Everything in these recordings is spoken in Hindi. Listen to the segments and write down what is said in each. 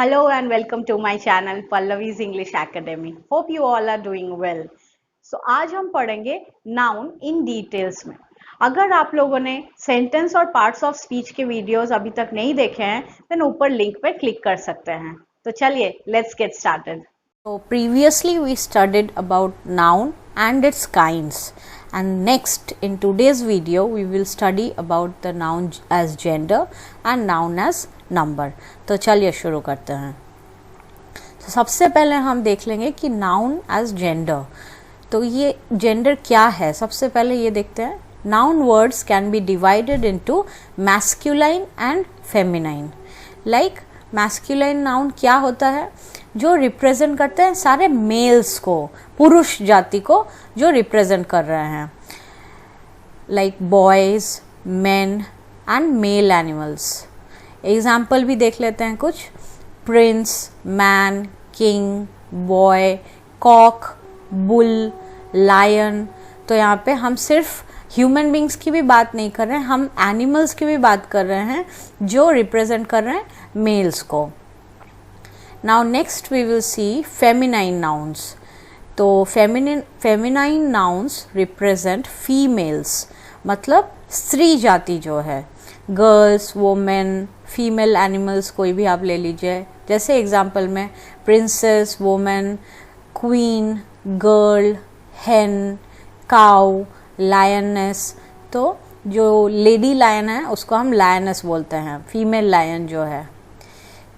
Hello and welcome to my channel Pallavi's English Academy. Hope you all are doing well. So आज हम पढ़ेंगे नाउन इन डिटेल्स में. अगर आप लोगों ने सेंटेंस और पार्ट्स ऑफ स्पीच के वीडियोस अभी तक नहीं देखे हैं देन ऊपर लिंक पे क्लिक कर सकते हैं. तो चलिए let's get started. So previously we studied about noun and its kinds, and next in today's video we will study about the noun as gender and noun as number. तो चलिए शुरू करते हैं. तो सबसे पहले हम देख लेंगे कि noun as gender. तो ये gender क्या है, सबसे पहले ये देखते हैं. Noun words can be divided into masculine and feminine. Like masculine noun क्या होता है, जो रिप्रेजेंट करते हैं सारे मेल्स को, पुरुष जाति को जो रिप्रेजेंट कर रहे हैं, like boys, men and male animals. Example भी देख लेते हैं कुछ. Prince, man, king, boy, cock, bull, lion. तो यहाँ पे हम सिर्फ ह्यूमन बींग्स की भी बात नहीं कर रहे हैं, हम एनिमल्स की भी बात कर रहे हैं जो रिप्रेजेंट कर रहे हैं मेल्स को. Now next we will see feminine nouns. तो feminine nouns represent females, मतलब स्त्री जाति जो है. गर्ल्स, वोमेन, फीमेल एनिमल्स कोई भी आप ले लीजिए. जैसे एग्जाम्पल में प्रिंसेस, वोमेन, क्वीन, गर्ल, हेन, काउ, लायनेस. तो जो लेडी लायन है उसको हम लायनेस बोलते हैं, फीमेल लायन जो है.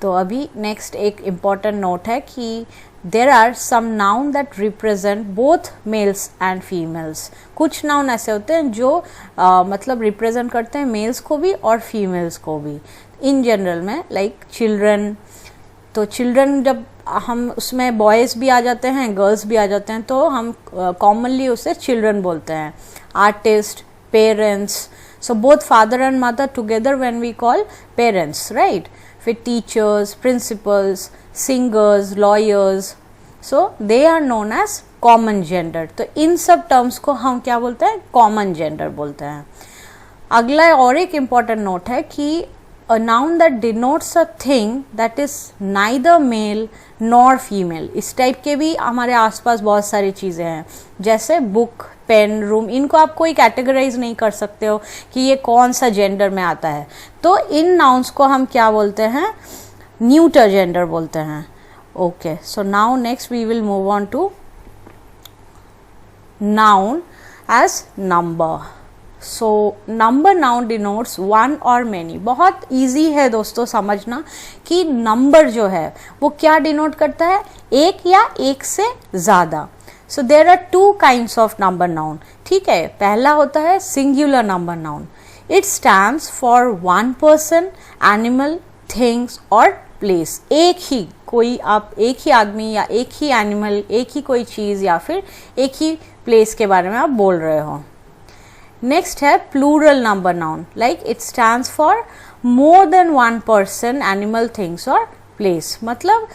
तो अभी नेक्स्ट एक इम्पॉर्टेंट नोट है कि there are some noun that represent both males and females. कुछ नाउन ऐसे होते हैं जो मतलब रिप्रेजेंट करते हैं मेल्स को भी और फीमेल्स को भी इन जनरल में. Like children. तो चिल्ड्रन जब हम उसमें बॉयज़ भी आ जाते हैं, गर्ल्स भी आ जाते हैं, तो हम कॉमनली उसे चिल्ड्रन बोलते हैं. Artist, parents. So both father and mother together when we call parents, right. फिर teachers, principals, singers, lawyers. So they are known as common gender. तो इन सब टर्म्स को हम क्या बोलते हैं, कॉमन जेंडर बोलते हैं. अगला और एक इम्पॉर्टेंट नोट है कि a noun that denotes a thing that is neither male nor female. इस टाइप के भी हमारे आसपास बहुत सारी चीज़ें हैं, जैसे बुक, पेन, रूम. इनको आप कोई कैटेगराइज नहीं कर सकते हो कि ये कौन सा जेंडर में आता है. तो इन नाउन्स को हम क्या बोलते हैं, न्यूटर जेंडर बोलते हैं. Okay, so now next we will move on to noun as number. So number noun denotes one और मैनी. बहुत इजी है दोस्तों समझना कि नंबर जो है वो क्या डिनोट करता है, एक या एक से ज़्यादा. So there are two kinds of number noun. ठीक है, पहला होता है singular number noun. It stands for one person, animal, things और प्लेस. एक ही कोई, आप एक ही आदमी या एक ही एनिमल, एक ही कोई चीज़ या फिर एक ही प्लेस के बारे में आप बोल रहे हो. नेक्स्ट है plural number noun. Like it stands for more than one person, animal, things और प्लेस. मतलब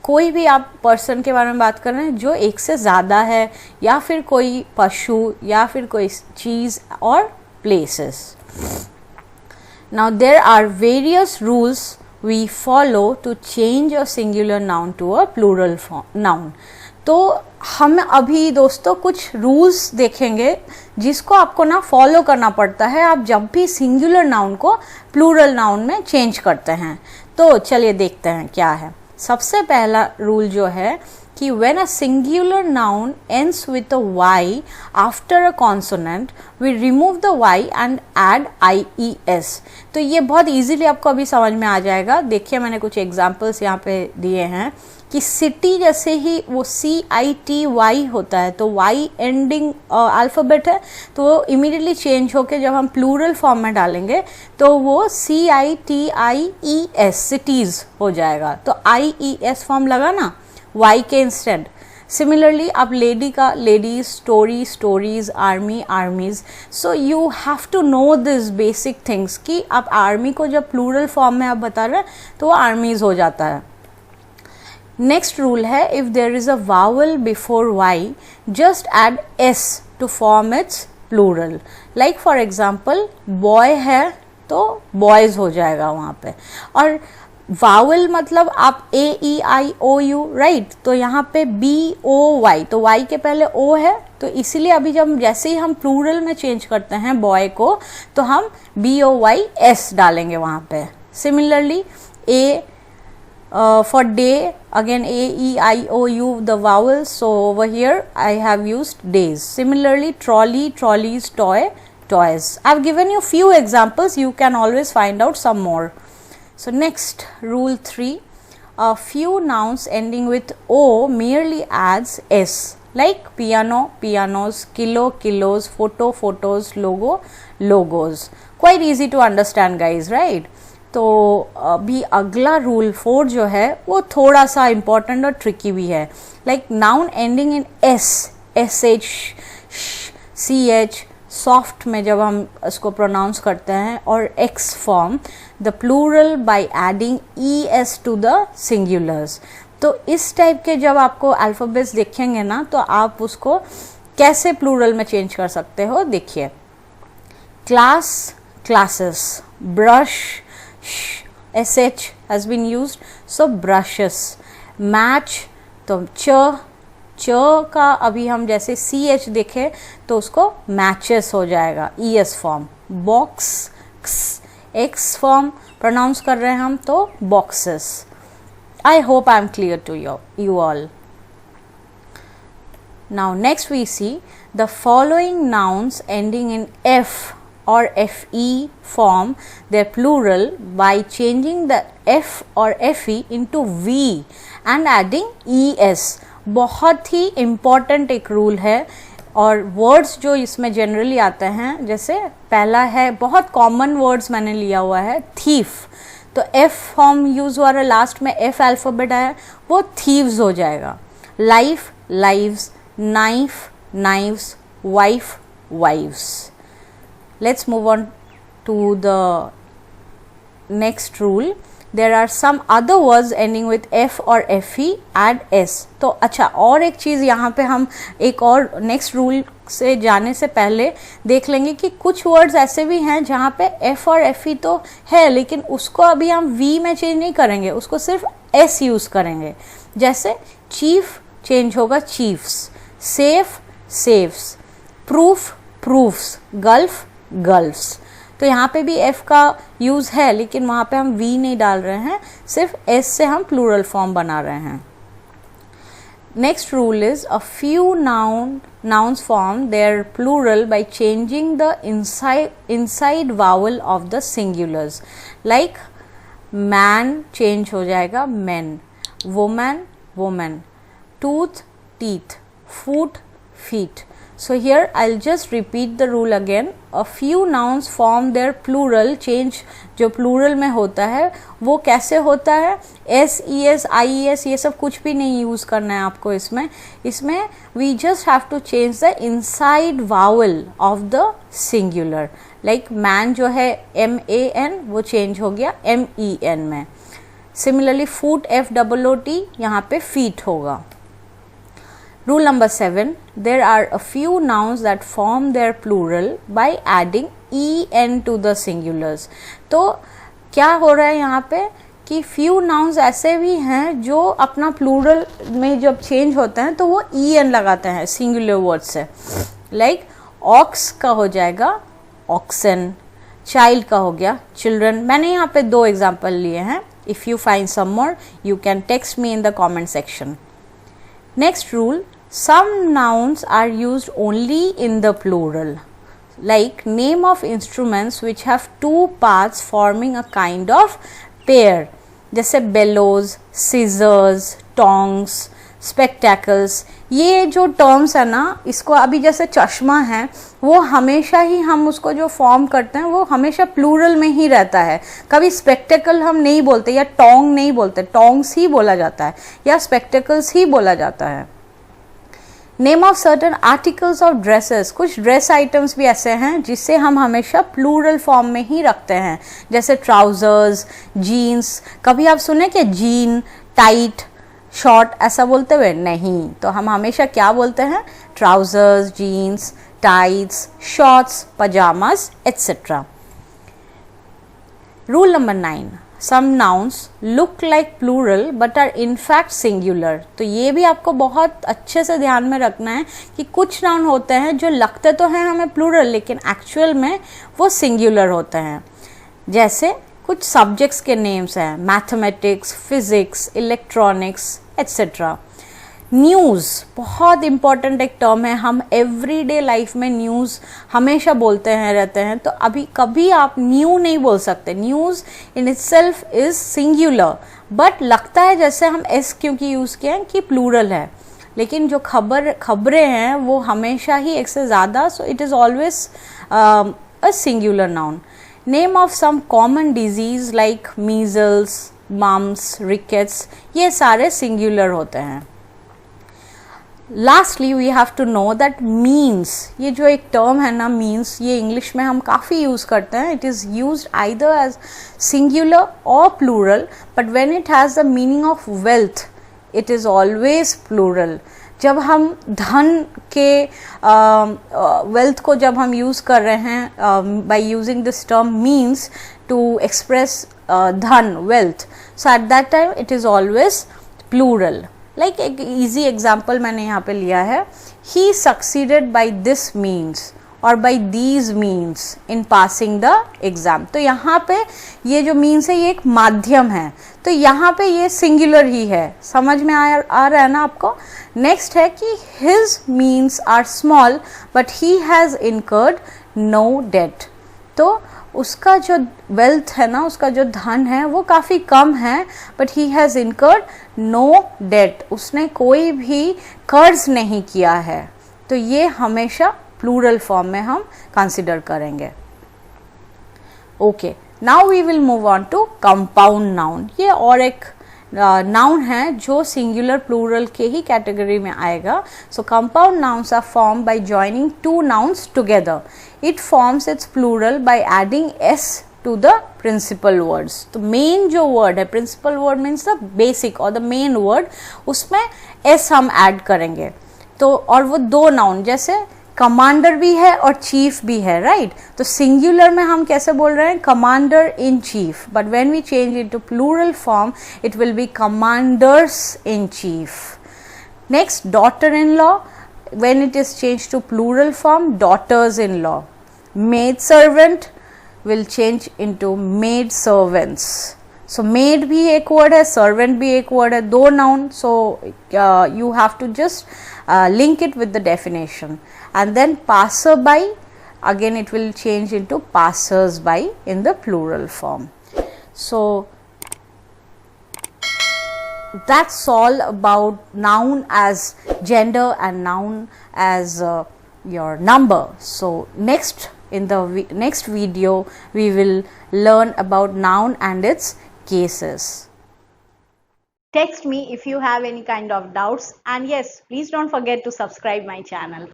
कोई भी आप पर्सन के बारे में बात कर रहे हैं जो एक से ज़्यादा है, या फिर कोई पशु, या फिर कोई चीज़ और places. Now there are various rules we follow to change a singular noun to a plural noun. तो हम अभी दोस्तों कुछ रूल्स देखेंगे जिसको आपको ना फॉलो करना पड़ता है आप जब भी सिंगुलर नाउन को प्लूरल नाउन में चेंज करते हैं. तो चलिए देखते हैं क्या है. सबसे पहला रूल जो है कि when a singular noun ends with a y after a consonant, we remove the y and add ies. तो ये बहुत easily आपको अभी समझ में आ जाएगा. देखिए मैंने कुछ एग्जाम्पल्स यहाँ पे दिए हैं कि सिटी जैसे ही वो CITY होता है, तो y एंडिंग अल्फ़ाबेट है, तो वो इमीडिएटली चेंज होके जब हम प्लूरल फॉर्म में डालेंगे तो वो CITIES सिटीज़ हो जाएगा. तो IES फॉर्म लगा ना y के इंस्टेंट. सिमिलरली आप लेडी का ladies, story, stories, army, armies. So you have to know this basic things कि आप आर्मी को जब प्लूरल फॉर्म में आप बता रहे हैं तो वो आर्मीज हो जाता है. नेक्स्ट रूल है if there is a vowel before y, just add s to form its plural. Like for example boy है तो बॉयज हो जाएगा वहाँ पे. और वावल मतलब आप AEIOU, राइट, तो यहाँ पे BOY, तो Y के पहले O है, तो इसीलिए अभी जब जैसे ही हम प्लूरल में चेंज करते हैं बॉय को, तो हम BOYS डालेंगे वहाँ पे. Similarly A for day, again AEIOU the vowels, so over here I have used days. Similarly trolley, trolleys, toy, toys. I have given you few examples, you can always find out some more. So next, rule 3, a few nouns ending with O merely adds S, like piano, pianos, kilo, kilos, photo, photos, logo, logos. Quite easy to understand guys, right? तो अभी अगला रूल 4 जो है वो थोड़ा सा इम्पॉर्टेंट और ट्रिकी भी है. Like noun ending in S, SH, CH, soft में जब हम इसको प्रोनाउंस करते हैं, और X form the plural by adding ES to the singulars. तो इस टाइप के जब आपको अल्फाबेट्स देखेंगे ना, तो आप उसको कैसे प्लूरल में चेंज कर सकते हो देखिए. Class, classes, brush, SH has been used, so brushes. Match, तो च का अभी हम जैसे CH देखे तो उसको matches हो जाएगा, ES form. Box, X form pronounce कर रहे हैं हम, तो boxes. I hope I am clear to you all. Now next we see the following nouns ending in F or FE form their plural by changing the F or FE into V and adding ES. बहुत ही important एक रूल है. और वर्ड्स जो इसमें जनरली आते हैं, जैसे पहला है, बहुत कॉमन वर्ड्स मैंने लिया हुआ है, थीफ, तो F फॉर्म यूज हुआ है, लास्ट में F अल्फाबेट आया, वो थीव्स हो जाएगा. Life, lives, knife, knives, wife, wives. Let's move on to the next rule. There are some other words ending with F or FE, add S. तो अच्छा, और एक चीज़ यहाँ पे हम एक और नेक्स्ट रूल से जाने से पहले देख लेंगे कि कुछ वर्ड्स ऐसे भी हैं जहाँ पे F और FE तो है, लेकिन उसको अभी हम V में चेंज नहीं करेंगे, उसको सिर्फ S यूज़ करेंगे. जैसे चीफ चेंज होगा chiefs, safe, safes, proof, proofs, gulf, gulfs. तो यहाँ पे भी F का यूज़ है, लेकिन वहाँ पे हम V नहीं डाल रहे हैं, सिर्फ S से हम प्लूरल फॉर्म बना रहे हैं. Next rule is a few nouns form their plural by changing the inside vowel of the singulars. Like man change हो जाएगा men, woman, woman, tooth, teeth, foot, feet. So here I'll just repeat the rule again. A few nouns form their plural, change जो plural में होता है वो कैसे होता है, S, ES, IES ये सब कुछ भी नहीं यूज़ करना है आपको इसमें we just have to change the inside vowel of the singular. Like man जो है MAN वो change हो गया MEN में. Similarly foot, FOOT यहाँ पे feet होगा. Rule number 7, there are a few nouns that form their plural by adding en to the singulars. तो क्या हो रहा है यहाँ पे कि few nouns ऐसे भी हैं जो अपना plural में जब change होते हैं तो वो en लगाते हैं singular word से. Like ox का हो जाएगा oxen, child का हो गया children. मैंने यहाँ पे 2 example लिए हैं. If you find some more, you can text me in the comment section. Next rule, some nouns are used only in the plural, like name of instruments which have 2 parts forming a kind of pair, जैसे bellows, scissors, tongs, spectacles. ये जो टर्म्स है ना, इसको अभी जैसे चश्मा है वो हमेशा ही हम उसको जो फॉर्म करते हैं वो हमेशा प्लूरल में ही रहता है. कभी स्पेक्टेकल हम नहीं बोलते या टोंग नहीं बोलते, टोंग्स ही बोला जाता है या स्पेक्टेकल्स ही बोला जाता है. Name of certain articles of dresses, कुछ ड्रेस आइटम्स भी ऐसे हैं जिससे हम हमेशा प्लूरल फॉर्म में ही रखते हैं, जैसे ट्राउजर्स, जीन्स. कभी आप सुने कि जीन, टाइट, शॉर्ट ऐसा बोलते हुए? नहीं. तो हम हमेशा क्या बोलते हैं? Trousers, jeans, tights, shorts, pyjamas, etcetera. Rule number 9, some nouns look like plural but are in fact singular. तो ये भी आपको बहुत अच्छे से ध्यान में रखना है कि कुछ नाउन होते हैं जो लगते तो हैं हमें प्लूरल लेकिन एक्चुअल में वो सिंगुलर होते हैं. जैसे कुछ सब्जेक्ट्स के नेम्स हैं, mathematics, physics, electronics etcetera. News बहुत इम्पॉर्टेंट एक टर्म है. हम एवरीडे लाइफ में न्यूज़ हमेशा बोलते हैं रहते हैं, तो अभी कभी आप न्यू नहीं बोल सकते. News in itself is singular but लगता है जैसे हम एस क्योंकि यूज़ किए हैं कि प्लूरल है, लेकिन जो खबरें हैं वो हमेशा ही एक से ज़्यादा. So it is always a singular noun. Name of some common disease like measles, mumps, rickets, ये सारे सिंगुलर होते हैं. Lastly we have to know that means, ये जो एक टर्म है ना मीन्स, ये इंग्लिश में हम काफ़ी यूज़ करते हैं. It is used either as singular और plural, but when it has the meaning of wealth it is always plural. जब हम धन के वेल्थ को जब हम यूज़ कर रहे हैं by using this term means to express धन, wealth, so at that time it is always plural. Like एक इजी एग्जाम्पल मैंने यहाँ पे लिया है, he succeeded by this means और by these means in passing the exam. तो यहाँ पे ये जो मीन्स है ये एक माध्यम है, तो यहाँ पे ये सिंगुलर ही है. समझ में आ रहा है ना आपको. नेक्स्ट है कि his means are small but he has incurred no debt. तो उसका जो वेल्थ है ना, उसका जो धन है वो काफ़ी कम है, but he has incurred no debt, उसने कोई भी कर्ज नहीं किया है. तो ये हमेशा प्लूरल फॉर्म में हम कंसिडर करेंगे. Okay, now we will move on to compound noun. ये और एक नाउन है जो सिंगुलर प्लूरल के ही कैटेगरी में आएगा. So compound nouns are form by joining two nouns together. It forms its plural by adding s to the principal words. तो मेन जो वर्ड है, principal word means the basic और द मेन वर्ड, उसमें एस हम ऐड करेंगे. तो और वो दो नाउन, जैसे कमांडर भी है और चीफ भी है, राइट. तो सिंगुलर में हम कैसे बोल रहे हैं, commander in chief, but when we change it to plural form it will be commanders in chief. Next, daughter in law, when it is changed to plural form, daughters in law. Maid servant will change into maid servants. So maid भी एक word है, servant भी एक word है, दो noun. So you have to just link it with the definition. And then passerby, again it will change into passers-by in the plural form. So that's all about noun as gender and noun as your number. So in the next video we will learn about noun and its cases. Text me if you have any kind of doubts, and yes, please don't forget to subscribe my channel.